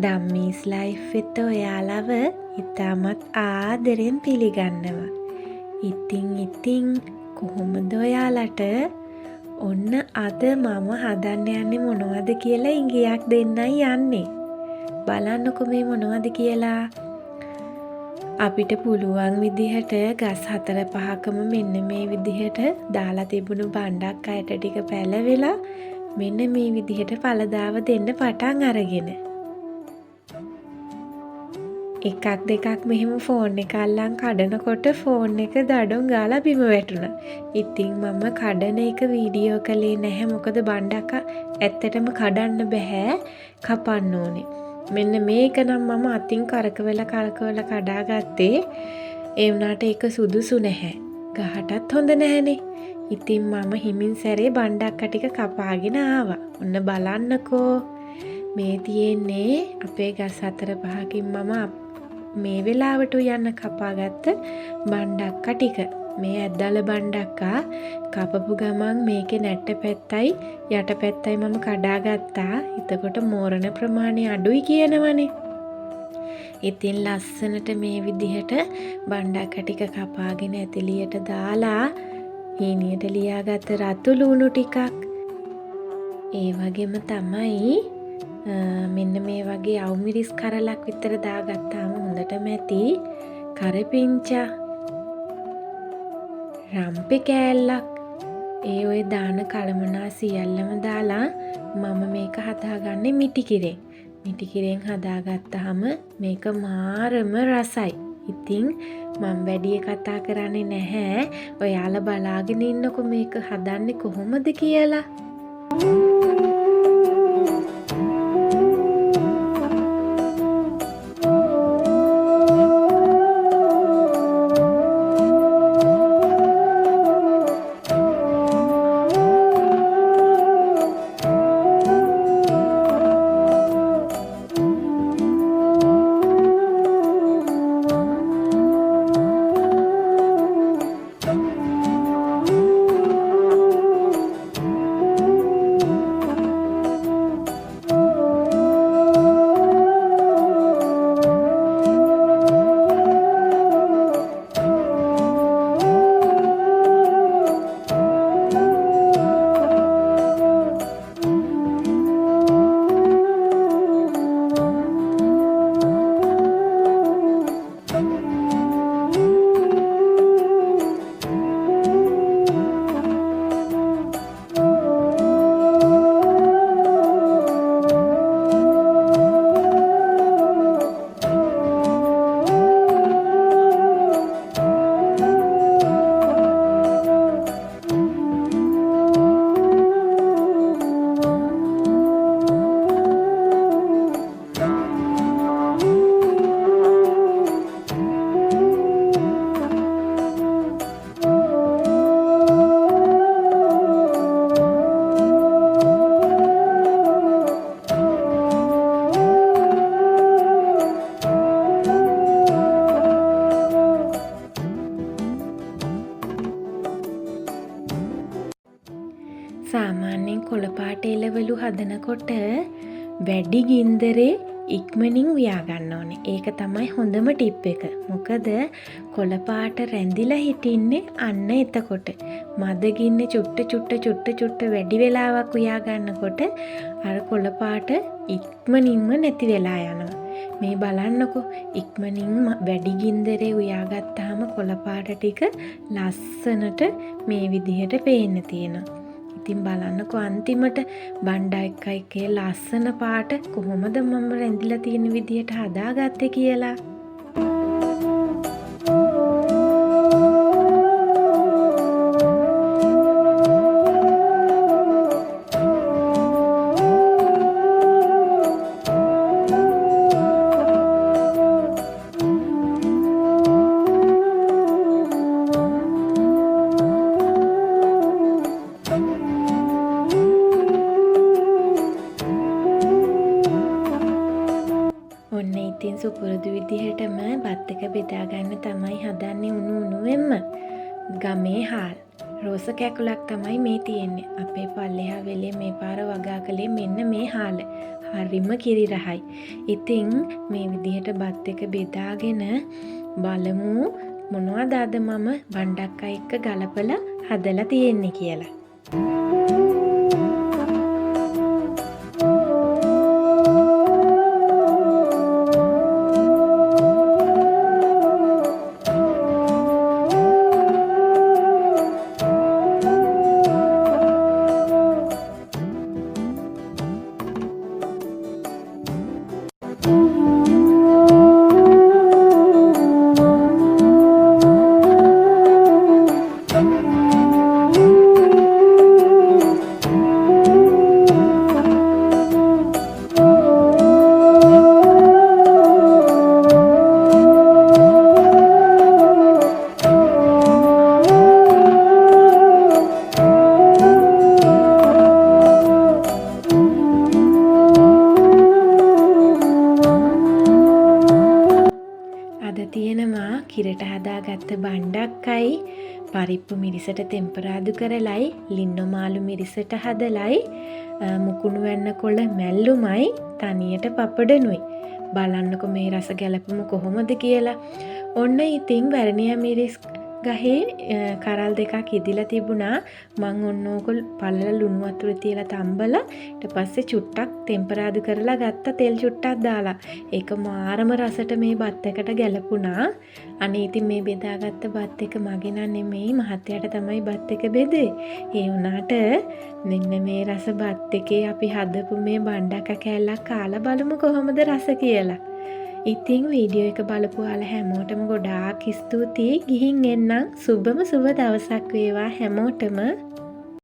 ධම්මීස් life එක්ක ඔයාලව ඉතාමත් ආදරෙන් පිළිගන්නවා. ඉතින් කොහොමද ඔයාලට? ඔන්න අද මම හදන්න යන්නේ මොනවද කියලා ඉඟියක් දෙන්නයි යන්නේ. බලන්නකො මේ මොනවද කියලා. අපිට පුළුවන් විදිහට ගස් 4-5කම මෙන්න මේ විදිහට දාලා තිබුණු බණ්ඩක් අයට ටික පැලවෙලා මෙන්න මේ විදිහට පළදාව දෙන්න පටන් අරගෙන. එකක් දෙකක් මෙහෙම ෆෝන් එක අල්ලන් කඩනකොට ෆෝන් එක දඩොන් ගාලා බිම වැටුණා. ඉතින් මම කඩන එක වීඩියෝ කළේ නැහැ. මොකද බණ්ඩක් ඇත්තටම කඩන්න බෑ. කපන්න ඕනේ. මෙන්න මේක නම් මම අතින් කරකවලා කඩාගත්තේ. ඒ වුණාට ඒක සුදුසු නැහැ. ගහටත් හොඳ නැහැනේ. ඉතින් මම හිමින් සැරේ බණ්ඩක්ක ටික කපාගෙන ආවා. ඔන්න බලන්නකෝ. මේ තියෙන්නේ අපේ ගස් 4-5කින් මම මේ වෙලාවට යන්න කපාගත්ත බණ්ඩක්ක ටික. මේ ඇද්දල බණ්ඩක්කා කපපු ගමන් මේකේ නැට්ට පැත්තයි යට පැත්තයි මම කඩාගත්තා. එතකොට මෝරණ ප්‍රමාණය අඩුයි කියනවනේ. ඉතින් ලස්සනට මේ විදිහට බණ්ඩක්ක ටික කපාගෙන ඇතිලියට දාලා හීනියට ලියාගත්ත රතු ලුණු ටිකක්. ඒ වගේම තමයි මෙන්න මේ වගේ අවුමිරිස් කරලක් විතර දාගත්තාම හොඳටම ඇති. කරපිංචා රම්පෙ කෑල්ලක්. ඒ ඔය දාන කලමනා සියල්ලම දාලා මම මේක හදාගන්නේ මිටිකිරෙන්. මිටිකිරෙන් හදාගත්තාම මේක මාරම රසයි. ඉතින් මම වැඩි කතා කරන්නේ නැහැ. ඔයාලා බලාගෙන ඉන්නකො මේක හදන්නේ කොහොමද කියලා. සාමාන්‍යයෙන් කොළපාට එළවලු හදනකොට වැඩි ගින්දරේ ඉක්මනින් උයා ගන්න ඕනේ. ඒක තමයි හොඳම ටිප් එක. මොකද කොළපාට රැඳිලා හිටින්නේ අන්න එතකොට. මද ගින්නේ චුට්ට වැඩි වෙලාවක් උයා ගන්නකොට අර කොළපාට ඉක්මනින්ම නැති වෙලා යනවා. මේ බලන්නකෝ ඉක්මනින් වැඩි ගින්දරේ උයා ගත්තාම කොළපාට ටික ලස්සනට මේ විදිහට පේන්න තියෙනවා. ඉතින් බලන්නකො අන්තිමට බණ්ඩ එකේ ලස්සන පාට කොහොමද මම රැඳිලා තියෙන විදියට හදාගත්තේ කියලා. ඔන්න ඉතින් සුපුරුදු විදිහටම බත් එක බෙදාගන්න තමයි හදන්නේ උණුවෙන්ම. ගමේ හාල් රෝස කැකුලක් තමයි මේ තියෙන්නේ. අපේ පල්ලෙහා වෙලේ මේ පාර වගා කළේ මෙන්න මේ හාල. හරිම කිරි රහයි. ඉතින් මේ විදිහට බත් එක බෙදාගෙන බලමු මොනවද අද මම බණ්ඩක්කා එක්ක ගලපලා හදලා තියෙන්නේ කියලා. තියෙනවා කිරට හදාගත්ත බණ්ඩක්කයි පරිප්පු මිරිසට තෙම්පරාදු කරලයි ලින්නෝ මාළු මිරිසට හදලයි මුකුණු වෙන්න කොළ මැල්ලුමයි තනියට පපඩනුයි. බලන්නකො මේ රස ගැලපුම කොහොමද කියලා. ඔන්න ඉතින් වැරණිය මිරිස් ගහේ කරල් දෙකක් ඉදිලා තිබුණා. මං ඔන්න ඕක පළල ලුණු වතුර තියලා තම්බලා ඊට පස්සේ චුට්ටක් ටෙම්පරාදු කරලා ගත්ත තෙල් චුට්ටක් දාලා. ඒක මාරම රසට මේ බත් එකට ගැලපුණා. අනේ ඉතින් මේ බෙදාගත්ත බත් එක මගේ නන් නෙමෙයි මහත්තයාට තමයි බත් එක බෙදේ. ඒ වුණාට මෙන්න මේ රස බත් එකේ අපි හදපු මේ බණ්ඩක්කා කෑල්ලක් කාලා බලමු කොහොමද රස කියලා. ඉතින් වීඩියෝ එක බලපු ඔයාලා හැමෝටම ගොඩාක් ස්තුතියි. ගිහින් එන්නම්. සුබම සුබ දවසක් වේවා හැමෝටම.